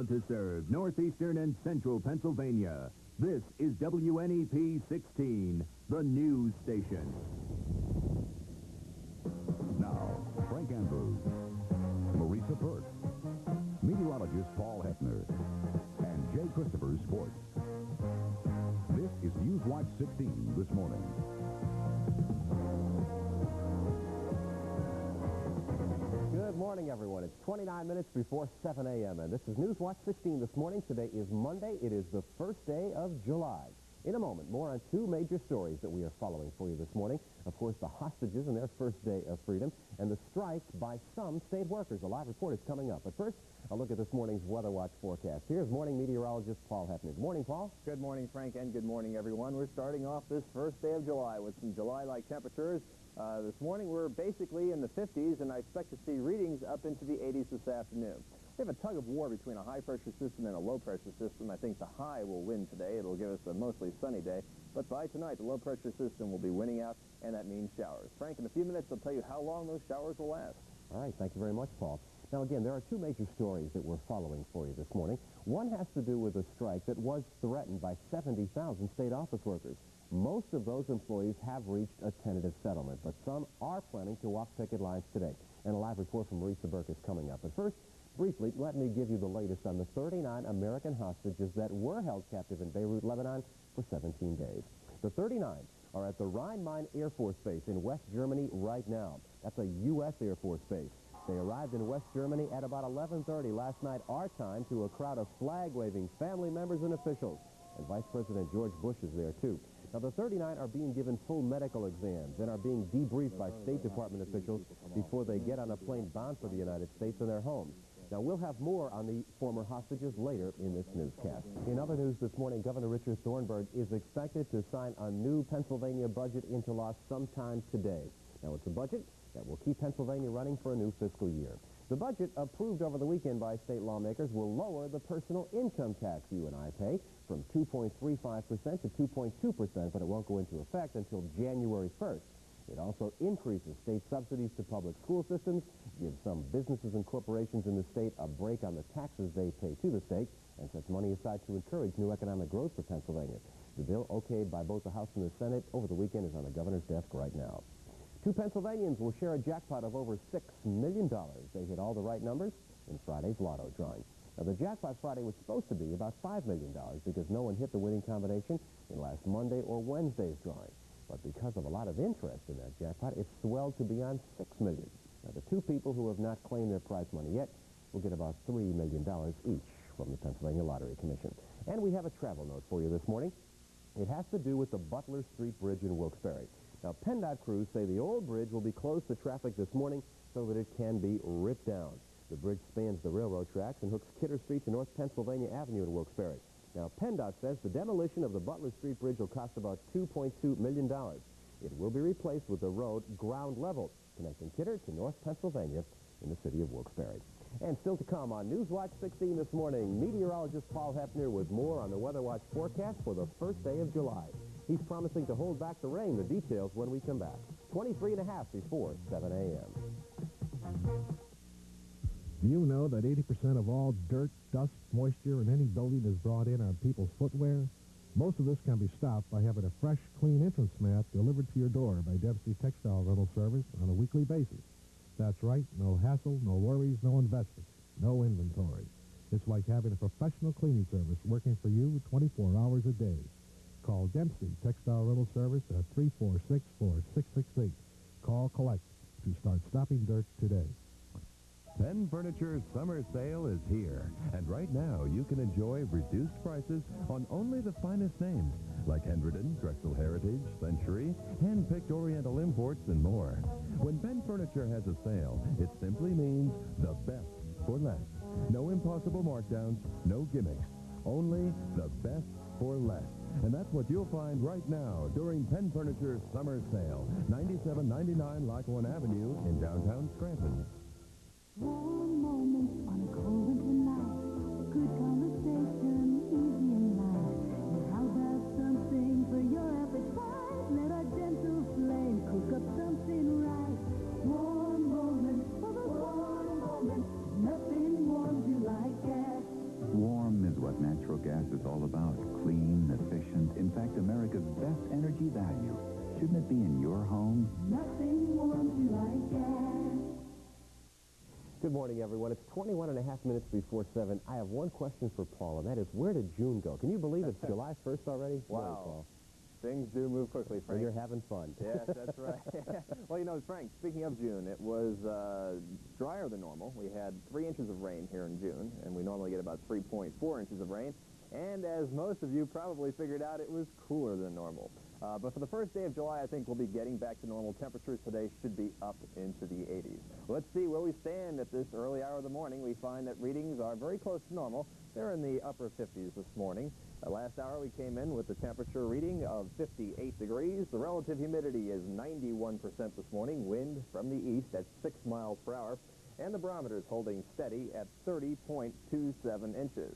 Proud to serve northeastern and central Pennsylvania. This is WNEP 16, the news station. Now, Frank Andrews, Marisa Burt, meteorologist Paul Hefner, and Jay Christopher Sports. This is Newswatch 16 this morning. Good morning, everyone. It's 29 minutes before 7 a.m., and this is Newswatch 16 this morning. Today is Monday. It is the first day of July. In a moment, more on two major stories that we are following for you this morning. Of course, the hostages and their first day of freedom, and the strikes by some state workers. A live report is coming up. But first, a look at this morning's Weather Watch forecast. Here's morning meteorologist Paul Hefner. Good morning, Paul. Good morning, Frank, and good morning, everyone. We're starting off this first day of July with some July-like temperatures. This morning, we're basically in the 50s, and I expect to see readings up into the 80s this afternoon. We have a tug-of-war between a high-pressure system and a low-pressure system. I think the high will win today. It'll give us a mostly sunny day. But by tonight, the low-pressure system will be winning out, and that means showers. Frank, in a few minutes, I'll tell you how long those showers will last. All right, thank you very much, Paul. Now, again, there are two major stories that we're following for you this morning. One has to do with a strike that was threatened by 70,000 state office workers. Most of those employees have reached a tentative settlement, but some are planning to walk picket lines today. And a live report from Marisa Burt is coming up. But first, briefly, let me give you the latest on the 39 American hostages that were held captive in Beirut, Lebanon, for 17 days. The 39 are at the Rhein-Main Air Force Base in West Germany right now. That's a U.S. Air Force base. They arrived in West Germany at about 11:30 last night, our time, to a crowd of flag-waving family members and officials. And Vice President George Bush is there, too. Now, the 39 are being given full medical exams and are being debriefed by State Department officials before they get on a plane bound for the United States and their homes. Now, we'll have more on the former hostages later in this newscast. In other news this morning, Governor Richard Thornburg is expected to sign a new Pennsylvania budget into law sometime today. Now, it's a budget that will keep Pennsylvania running for a new fiscal year. The budget approved over the weekend by state lawmakers will lower the personal income tax you and I pay from 2.35% to 2.2%, but it won't go into effect until January 1st. It also increases state subsidies to public school systems, gives some businesses and corporations in the state a break on the taxes they pay to the state, and sets money aside to encourage new economic growth for Pennsylvania. The bill, okayed by both the House and the Senate over the weekend, is on the governor's desk right now. Two Pennsylvanians will share a jackpot of over $6 million. They hit all the right numbers in Friday's lotto drawing. Now, the jackpot Friday was supposed to be about $5 million because no one hit the winning combination in last Monday or Wednesday's drawing. But because of a lot of interest in that jackpot, it's swelled to beyond $6 million. Now, the two people who have not claimed their prize money yet will get about $3 million each from the Pennsylvania Lottery Commission. And we have a travel note for you this morning. It has to do with the Butler Street Bridge in Wilkes-Barre. Now, PennDOT crews say the old bridge will be closed to traffic this morning so that it can be ripped down. The bridge spans the railroad tracks and hooks Kidder Street to North Pennsylvania Avenue in Wilkes-Barre. Now, PennDOT says the demolition of the Butler Street Bridge will cost about $2.2 million. It will be replaced with the road ground level, connecting Kidder to North Pennsylvania in the city of Wilkes-Barre. And still to come on Newswatch 16 this morning, meteorologist Paul Hefner with more on the Weather Watch forecast for the first day of July. He's promising to hold back the rain. The details when we come back. 23.5 before 7 a.m. Do you know that 80% of all dirt, dust, moisture in any building is brought in on people's footwear? Most of this can be stopped by having a fresh, clean entrance mat delivered to your door by Dempsey Textile Rental Service on a weekly basis. That's right, no hassle, no worries, no investment, no inventory. It's like having a professional cleaning service working for you 24 hours a day. Call Dempsey Textile Rental Service at 346-4668. Call collect to start stopping dirt today. Penn Furniture's summer sale is here, and right now you can enjoy reduced prices on only the finest names, like Hendredon, Drexel Heritage, Century, hand-picked Oriental imports, and more. When Penn Furniture has a sale, it simply means the best for less. No impossible markdowns, no gimmicks, only the best for less. And that's what you'll find right now during Penn Furniture's summer sale, 9799 Lackawanna Avenue in downtown Scranton. Warm moments on a cold winter night, good conversation, easy and light. And how about something for your appetite? Let our gentle flame cook up something right. Warm moments for the warm moments, nothing warms you like gas. morning, everyone. It's 21 and a half minutes before 7. I have one question for Paul, and that is, where did June go? Can you believe it's July 1st already? Wow. Morning, Paul. Things do move quickly, Frank. When you're having fun. Yes, that's right. Well, you know, Frank, speaking of June, it was drier than normal. We had 3 inches of rain here in June, and we normally get about 3.4 inches of rain. And as most of you probably figured out, it was cooler than normal. But for the first day of July, I think we'll be getting back to normal. Temperatures today should be up into the 80s. Let's see where we stand at this early hour of the morning. We find that readings are very close to normal. They're in the upper 50s this morning. Last hour, we came in with the temperature reading of 58 degrees. The relative humidity is 91% this morning. Wind from the east at 6 miles per hour. And the barometer is holding steady at 30.27 inches.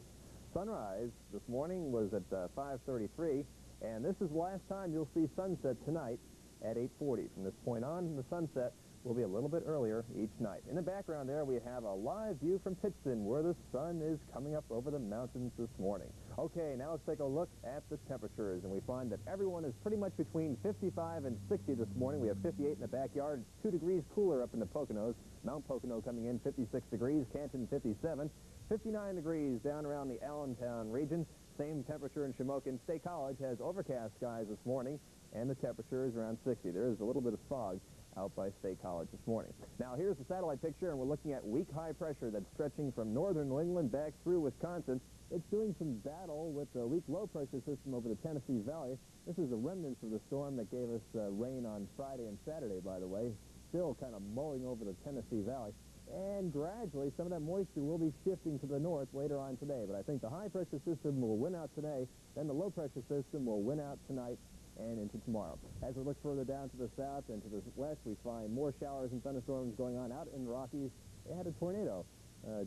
Sunrise this morning was at 5:33, and this is the last time you'll see sunset tonight at 8:40. From this point on, the sunset will be a little bit earlier each night. In the background there, we have a live view from Pittston, where the sun is coming up over the mountains this morning. Okay, now let's take a look at the temperatures, and we find that everyone is pretty much between 55 and 60 this morning. We have 58 in the backyard, 2 degrees cooler up in the Poconos. Mount Pocono coming in 56 degrees, Canton 57. 59 degrees down around the Allentown region. Same temperature in Shamokin. State College has overcast skies this morning, and the temperature is around 60. There is a little bit of fog out by State College this morning. Now, here's the satellite picture, and we're looking at weak high pressure that's stretching from northern New England back through Wisconsin. It's doing some battle with the weak low pressure system over the Tennessee Valley. This is the remnants of the storm that gave us rain on Friday and Saturday, by the way. Still kind of mulling over the Tennessee Valley. And gradually, some of that moisture will be shifting to the north later on today. But I think the high-pressure system will win out today. Then the low-pressure system will win out tonight and into tomorrow. As we look further down to the south and to the west, we find more showers and thunderstorms going on out in the Rockies. They had a tornado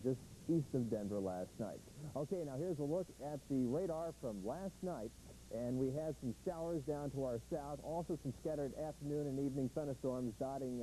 just east of Denver last night. Okay, now here's a look at the radar from last night. And we had some showers down to our south, also some scattered afternoon and evening thunderstorms dotting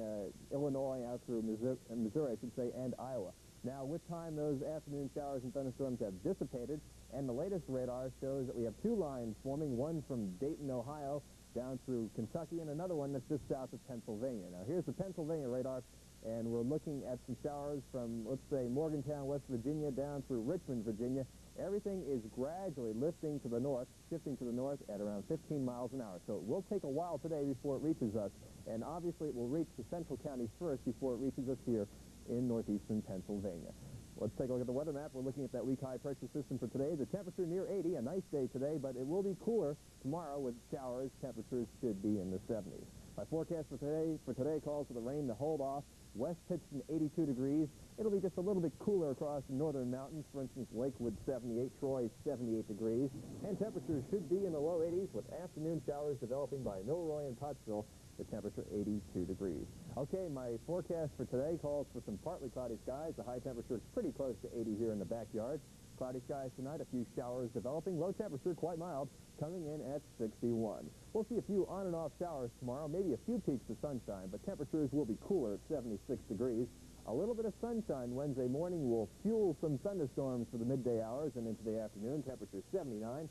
Illinois out through Missouri, I should say, and Iowa. Now, with time, those afternoon showers and thunderstorms have dissipated, and the latest radar shows that we have 2 lines forming, one from Dayton, Ohio, down through Kentucky, and another one that's just south of Pennsylvania. Now, here's the Pennsylvania radar, and we're looking at some showers from, let's say, Morgantown, West Virginia, down through Richmond, Virginia. Everything is gradually lifting to the north, shifting to the north at around 15 miles an hour. So it will take a while today before it reaches us, and obviously it will reach the central counties first before it reaches us here in northeastern Pennsylvania. Let's take a look at the weather map. We're looking at that weak high-pressure system for today. The temperature near 80, a nice day today, but it will be cooler tomorrow with showers. Temperatures should be in the 70s. My forecast for today calls for the rain to hold off. West Pittston, 82 degrees. It'll be just a little bit cooler across the northern mountains. For instance, Lakewood, 78. Troy, 78 degrees. And temperatures should be in the low 80s with afternoon showers developing by Milroy and Pottsville. The temperature 82 degrees. Okay, my forecast for today calls for some partly cloudy skies. The high temperature is pretty close to 80 here in the backyard. Cloudy skies tonight, a few showers developing. Low temperature, quite mild, coming in at 61. We'll see a few on and off showers tomorrow, maybe a few peaks of sunshine, but temperatures will be cooler at 76 degrees. A little bit of sunshine Wednesday morning will fuel some thunderstorms for the midday hours and into the afternoon. Temperature 79.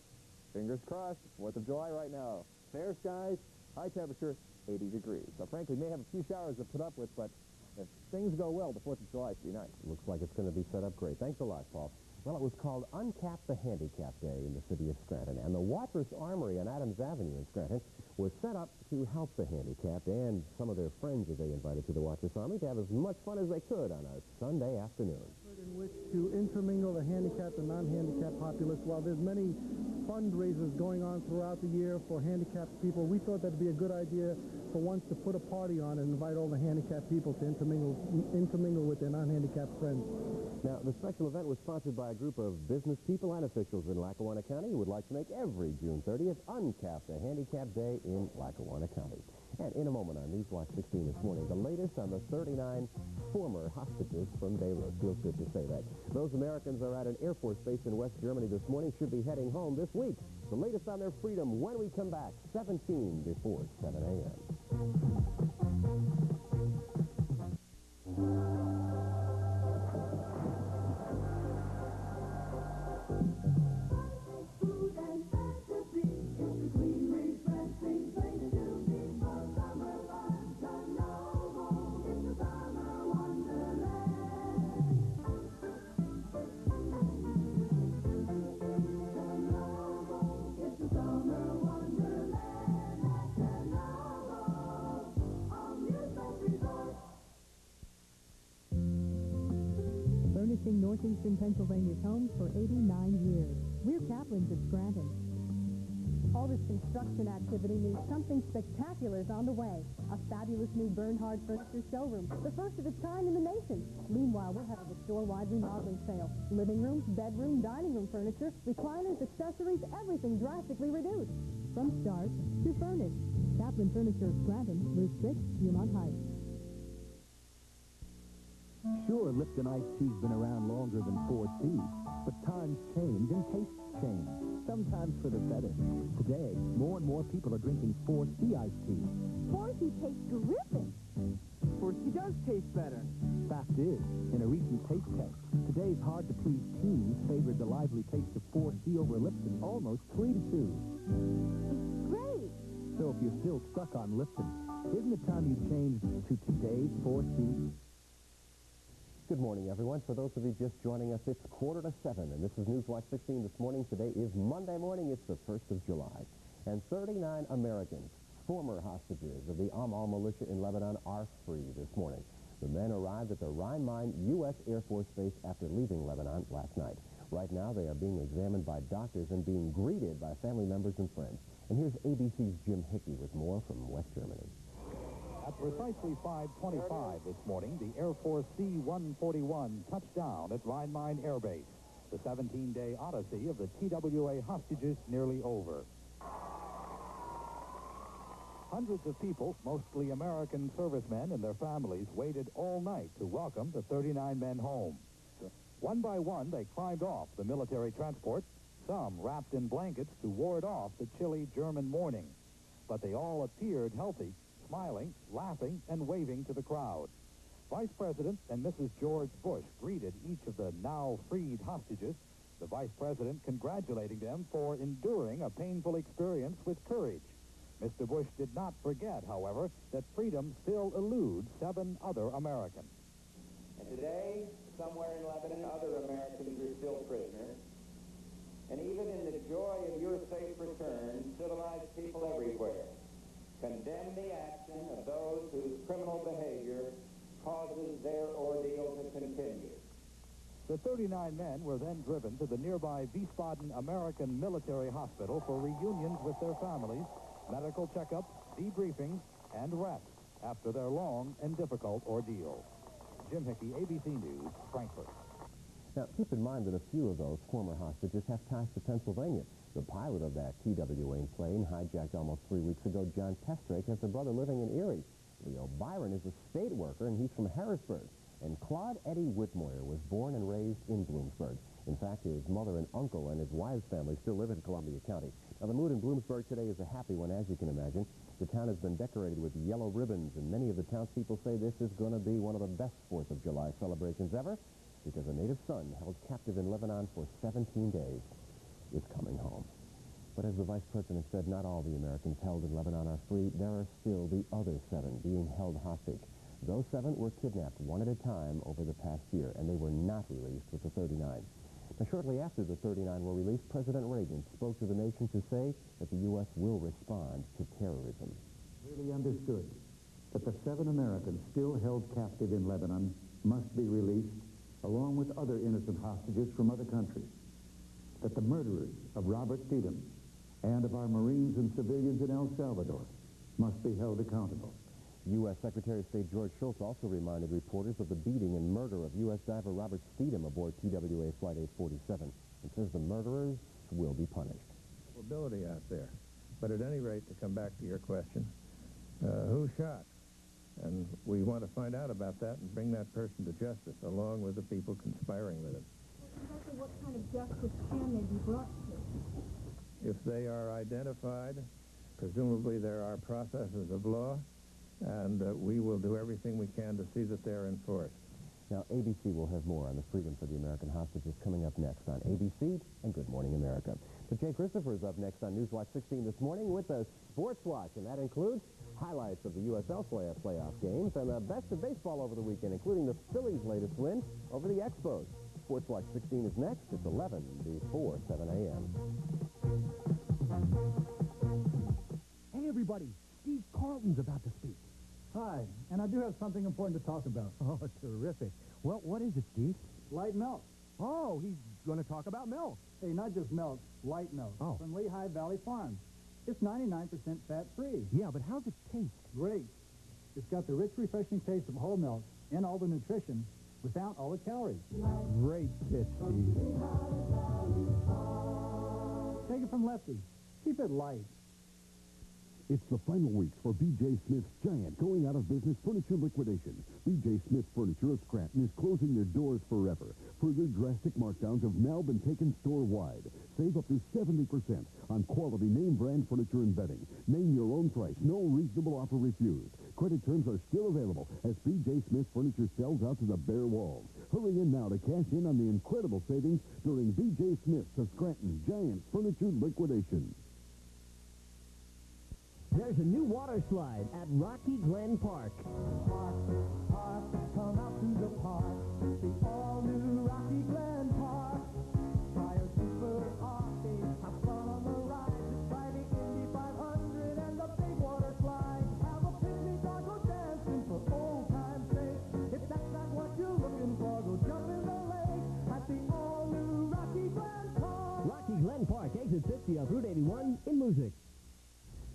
Fingers crossed, 4th of July right now. Fair skies, high temperature 80 degrees. So frankly, may have a few showers to put up with, but if things go well, the 4th of July should be nice. Looks like it's going to be set up great. Thanks a lot, Paul. Well, it was called Uncap the Handicap Day in the city of Scranton, and the Watrous Armory on Adams Avenue in Scranton was set up to help the handicapped and some of their friends that they invited to the Watrous Armory to have as much fun as they could on a Sunday afternoon. In which to intermingle the handicapped and non-handicapped populace. While there's many fundraisers going on throughout the year for handicapped people, we thought that'd be a good idea for once to put a party on and invite all the handicapped people to intermingle with their non-handicapped friends. Now, the special event was sponsored by a group of business people and officials in Lackawanna County who would like to make every June 30th Uncap the Handicap Day in Lackawanna County. And in a moment on Newswatch 16 this morning, the latest on the 39 former hostages from Beirut. Feels good to say that. Those Americans are at an Air Force base in West Germany this morning, should be heading home this week. The latest on their freedom when we come back, 17 before 7 a.m. Northeastern Pennsylvania's home for 89 years. We're Kaplan's of Scranton. All this construction activity means something spectacular is on the way. A fabulous new Bernhard Furniture showroom, the first of its kind in the nation. Meanwhile, we're having a store-wide remodeling sale. Living room, bedroom, dining room furniture, recliners, accessories, everything drastically reduced. From start to furnished. Kaplan Furniture of Scranton, Route 6, Piedmont Heights. Sure, Lipton iced tea's been around longer than 4C, but times change and tastes change, sometimes for the better. Today, more and more people are drinking 4C iced tea. 4C tastes terrific. 4C does taste better. Fact is, in a recent taste test, today's hard-to-please teens favored the lively taste of 4C over Lipton almost 3-2. It's great. So if you're still stuck on Lipton, isn't it time you changed to today's 4C? Good morning, everyone. For those of you just joining us, it's 6:45, and this is Newswatch 16 this morning. Today is Monday morning. It's the 1st of July. And 39 Americans, former hostages of the Amal militia in Lebanon, are free this morning. The men arrived at the Rhein-Main U.S. Air Force Base after leaving Lebanon last night. Right now, they are being examined by doctors and being greeted by family members and friends. And here's ABC's Jim Hickey with more from West Germany. At precisely 5:25 this morning, the Air Force C-141 touched down at Rhein-Main Air Base. The 17-day odyssey of the TWA hostages nearly over. Hundreds of people, mostly American servicemen and their families, waited all night to welcome the 39 men home. One by one, they climbed off the military transport, some wrapped in blankets to ward off the chilly German morning. But they all appeared healthy, smiling, laughing, and waving to the crowd. Vice President and Mrs. George Bush greeted each of the now freed hostages, the Vice President congratulating them for enduring a painful experience with courage. Mr. Bush did not forget, however, that freedom still eludes 7 other Americans. And today, somewhere in Lebanon, other Americans are still prisoners. And even in the joy of your safe return, civilized people everywhere condemn the action of those whose criminal behavior causes their ordeal to continue. The 39 men were then driven to the nearby Wiesbaden American Military Hospital for reunions with their families, medical checkups, debriefings, and rest after their long and difficult ordeal. Jim Hickey, ABC News, Frankfurt. Now, keep in mind that a few of those former hostages have ties to Pennsylvania. The pilot of that TWA plane hijacked almost 3 weeks ago, John Testrake, has a brother living in Erie. Leo Byron is a state worker, and he's from Harrisburg. And Claude Eddie Whitmoyer was born and raised in Bloomsburg. In fact, his mother and uncle and his wife's family still live in Columbia County. Now, the mood in Bloomsburg today is a happy one, as you can imagine. The town has been decorated with yellow ribbons, and many of the townspeople say this is going to be one of the best 4th of July celebrations ever, because a native son held captive in Lebanon for 17 days is coming home. But as the Vice President said, not all the Americans held in Lebanon are free. There are still the other 7 being held hostage. Those 7 were kidnapped one at a time over the past year, and they were not released with the 39. Now, shortly after the 39 were released, President Reagan spoke to the nation to say that the U.S. will respond to terrorism. Really understood that the 7 Americans still held captive in Lebanon must be released, along with other innocent hostages from other countries. That the murderers of Robert Steedham and of our Marines and civilians in El Salvador must be held accountable. U.S. Secretary of State George Shultz also reminded reporters of the beating and murder of U.S. diver Robert Steedham aboard TWA Flight 847 and says the murderers will be punished. Ability out there. But at any rate, to come back to your question, who shot? And we want to find out about that and bring that person to justice, along with the people conspiring with him. Exactly what kind of justice can they be brought to? If they are identified, presumably there are processes of law, and we will do everything we can to see that they're enforced. Now, ABC will have more on the freedom for the American hostages coming up next on ABC and Good Morning America. But Jay Christopher is up next on Newswatch 16 this morning with a Sports Watch, and that includes highlights of the USL playoff games and the best of baseball over the weekend, including the Phillies' latest win over the Expos. Sports Watch 16 is next. It's 11 before 7 a.m. Hey, everybody. Steve Carlton's about to speak. Hi, and I do have something important to talk about. Oh, terrific. Well, what is it, Steve? Lighten up. Oh, he's going to talk about milk. Hey, not just milk, light milk. Oh. From Lehigh Valley Farms. It's 99% fat-free. Yeah, but how's it taste? Great. It's got the rich, refreshing taste of whole milk and all the nutrition without all the calories. Great pitch, Steve. Take it from Lefty. Keep it light. It's the final weeks for B.J. Smith's giant going-out-of-business furniture liquidation. B.J. Smith Furniture of Scranton is closing their doors forever. Further drastic markdowns have now been taken store-wide. Save up to 70% on quality name-brand furniture and bedding. Name your own price. No reasonable offer refused. Credit terms are still available as B.J. Smith Furniture sells out to the bare walls. Hurry in now to cash in on the incredible savings during B.J. Smith's of Scranton Giant Furniture Liquidation. There's a new water slide at Rocky Glen Park. Park, come out to the park. The all-new Rocky Glen Park. Try a super arcade, have fun on the ride. Try the Indy 500 and the big water slide. Have a picnic or go dancing for old time's sake. If that's not what you're looking for, go jump in the lake at the all-new Rocky Glen Park. Rocky Glen Park, exit 50 off Route 81 in Moosic.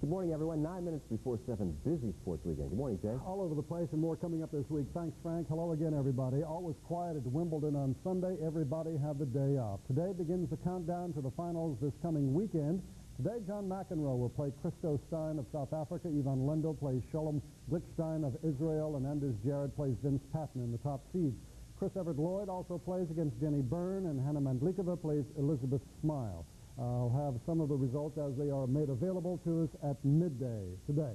Good morning, everyone. 9 minutes before 7. Busy sports weekend. Good morning, Jay. All over the place and more coming up this week. Thanks, Frank. Hello again, everybody. Always quiet at Wimbledon on Sunday. Everybody have the day off. Today begins the countdown to the finals this coming weekend. Today, John McEnroe will play Christo Stein of South Africa. Ivan Lendl plays Sholem Glickstein of Israel. And Anders Jarrett plays Vince Patton in the top seeds. Chris Everett Lloyd also plays against Jenny Byrne. And Hannah Mandlikova plays Elizabeth Smile. I'll have some of the results as they are made available to us at midday today.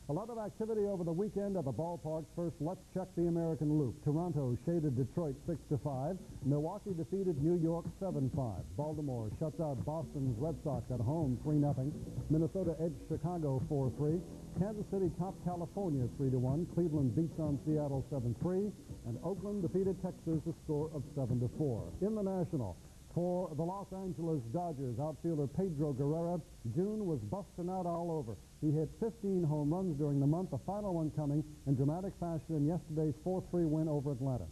A lot of activity over the weekend at the ballparks. First, let's check the American Loop. Toronto shaded Detroit 6-5. Milwaukee defeated New York 7-5. Baltimore shuts out Boston's Red Sox at home 3-0. Minnesota edged Chicago 4-3. Kansas City topped California 3-1. Cleveland beats on Seattle 7-3. And Oakland defeated Texas a score of 7-4. In the National, for the Los Angeles Dodgers, outfielder Pedro Guerrero, June was busting out all over. He hit 15 home runs during the month, the final one coming in dramatic fashion in yesterday's 4-3 win over Atlanta.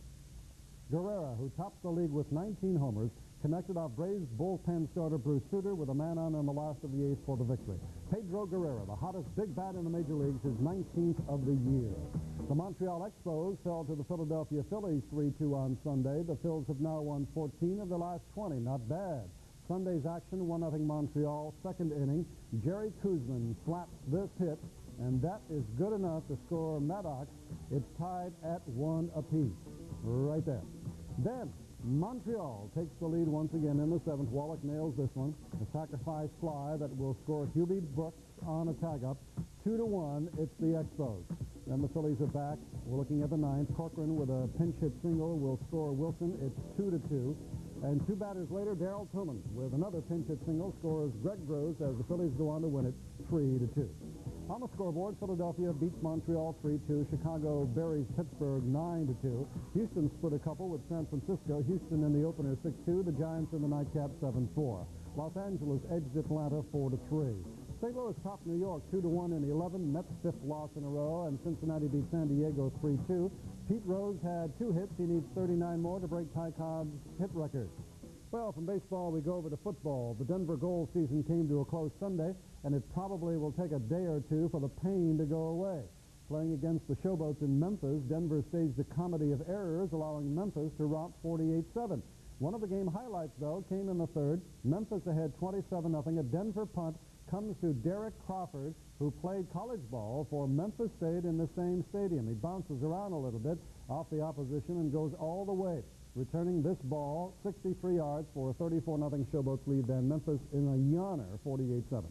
Guerrero, who tops the league with 19 homers, connected off Braves bullpen starter Bruce Sutter with a man on in the last of the eighth for the victory. Pedro Guerrero, the hottest big bat in the major leagues, his 19th of the year. The Montreal Expos fell to the Philadelphia Phillies 3-2 on Sunday. The Phils have now won 14 of their last 20. Not bad. Sunday's action, 1-0 Montreal, second inning. Jerry Koosman slaps this hit, and that is good enough to score Maddox. It's tied at 1 apiece. Right there. Then Montreal takes the lead once again in the seventh. Wallach nails this one. A sacrifice fly that will score Hubie Brooks on a tag-up. 2-1, it's the Expos. Then the Phillies are back. We're looking at the ninth. Corcoran with a pinch hit single will score Wilson. It's 2-2. And two batters later, Darrell Tillman with another pinch hit single scores Greg Gross as the Phillies go on to win it 3-2. On the scoreboard, Philadelphia beats Montreal 3-2. Chicago buries Pittsburgh 9-2. Houston split a couple with San Francisco. Houston in the opener 6-2. The Giants in the nightcap 7-4. Los Angeles edged Atlanta 4-3. St. Louis topped New York 2-1 in 11. Mets fifth loss in a row, and Cincinnati beat San Diego 3-2. Pete Rose had 2 hits. He needs 39 more to break Ty Cobb's hit record. Well, from baseball, we go over to football. The Denver goal season came to a close Sunday, and it probably will take a day or two for the pain to go away. Playing against the Showboats in Memphis, Denver staged a comedy of errors, allowing Memphis to rout 48-7. One of the game highlights, though, came in the third. Memphis ahead 27-0. A Denver punt comes to Derek Crawford, who played college ball for Memphis State in the same stadium. He bounces around a little bit off the opposition and goes all the way, returning this ball 63 yards for a 34-0 Showboats lead. Then Memphis in a yawner, 48-7.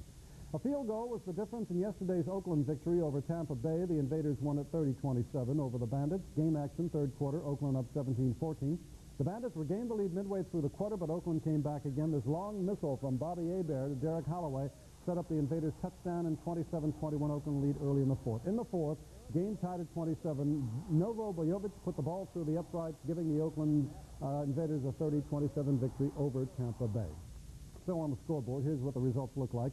A field goal was the difference in yesterday's Oakland victory over Tampa Bay. The Invaders won at 30-27 over the Bandits. Game action, third quarter, Oakland up 17-14. The Bandits regained the lead midway through the quarter, but Oakland came back again. This long missile from Bobby Hebert to Derek Holloway set up the Invaders' touchdown, and 27-21 Oakland lead early in the fourth. In the fourth, game tied at 27. Novo Bojovic put the ball through the uprights, giving the Oakland Invaders a 30-27 victory over Tampa Bay. So on the scoreboard, here's what the results look like.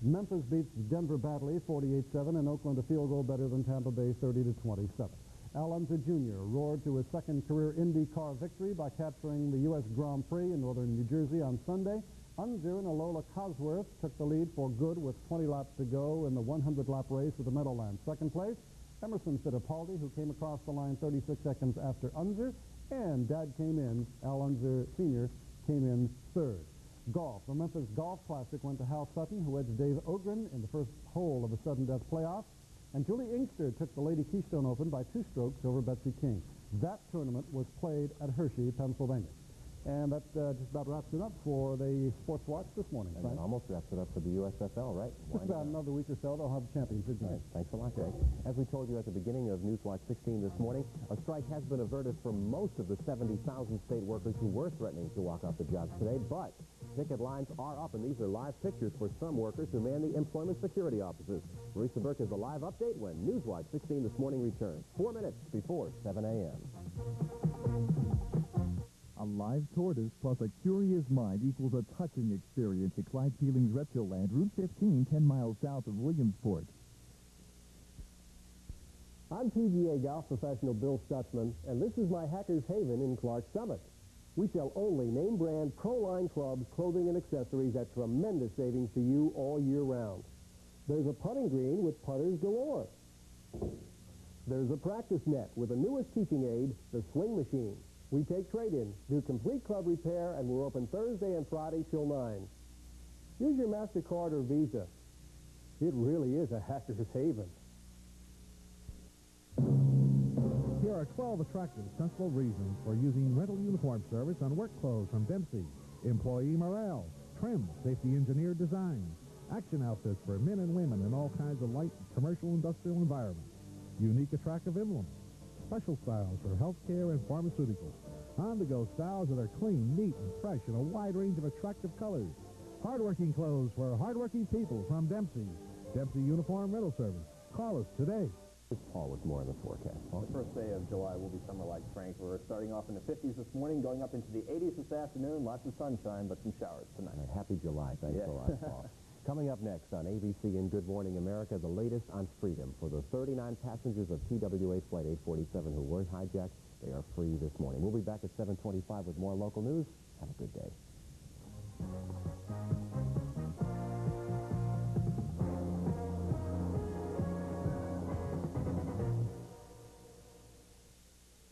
Memphis beats Denver badly, 48-7, and Oakland a field goal better than Tampa Bay, 30-27. Al Unser Jr. roared to his second career IndyCar victory by capturing the U.S. Grand Prix in northern New Jersey on Sunday. Unser and Alola Cosworth took the lead for good with 20 laps to go in the 100-lap race at the Meadowlands. Second place, Emerson Fittipaldi, who came across the line 36 seconds after Unser, and Dad came in, Al Unser Sr. came in third. Golf. The Memphis Golf Classic went to Hal Sutton, who edged Dave Ogren in the first hole of a sudden death playoff. And Julie Inkster took the Lady Keystone Open by 2 strokes over Betsy King. That tournament was played at Hershey, Pennsylvania. And that just about wraps it up for the Sports Watch this morning. And it almost wraps it up for the USFL, right? Just about another week or so, they'll have the championship game. Right. Thanks a lot, Jay. As we told you at the beginning of Newswatch 16 this morning, a strike has been averted for most of the 70,000 state workers who were threatening to walk off the jobs today, but picket lines are up, and these are live pictures for some workers who man the employment security offices. Marisa Burke has a live update when Newswatch 16 this morning returns, 4 minutes before 7 a.m. A live tortoise plus a curious mind equals a touching experience at Clyde Keeling's Reptiland, Route 15, 10 miles south of Williamsport. I'm PGA golf professional Bill Stutzman, and this is my Hackers Haven in Clark Summit. We sell only name-brand Pro-Line clubs, clothing, and accessories at tremendous savings to you all year round. There's a putting green with putters galore. There's a practice net with the newest teaching aid, the swing machine. We take trade-in, do complete club repair, and we're open Thursday and Friday till 9. Use your MasterCard or Visa. It really is a Hacker's Haven. Here are 12 attractive, sensible reasons for using rental uniform service on work clothes from Dempsey. Employee morale, trim, safety-engineered designs, action outfits for men and women in all kinds of light commercial industrial environments, unique attractive emblems, special styles for healthcare and pharmaceuticals, on-the-go styles that are clean, neat, and fresh in a wide range of attractive colors. Hardworking clothes for hardworking people from Dempsey. Dempsey Uniform Rental Service. Call us today. Paul with more of the forecast. Well, the first day of July will be summer-like, Frank. We're starting off in the 50s this morning, going up into the 80s this afternoon. Lots of sunshine, but some showers tonight. Happy July. Thanks a lot, Paul. Coming up next on ABC in Good Morning America, the latest on freedom for the 39 passengers of TWA Flight 847 who were hijacked. They are free this morning. We'll be back at 7:25 with more local news. Have a good day.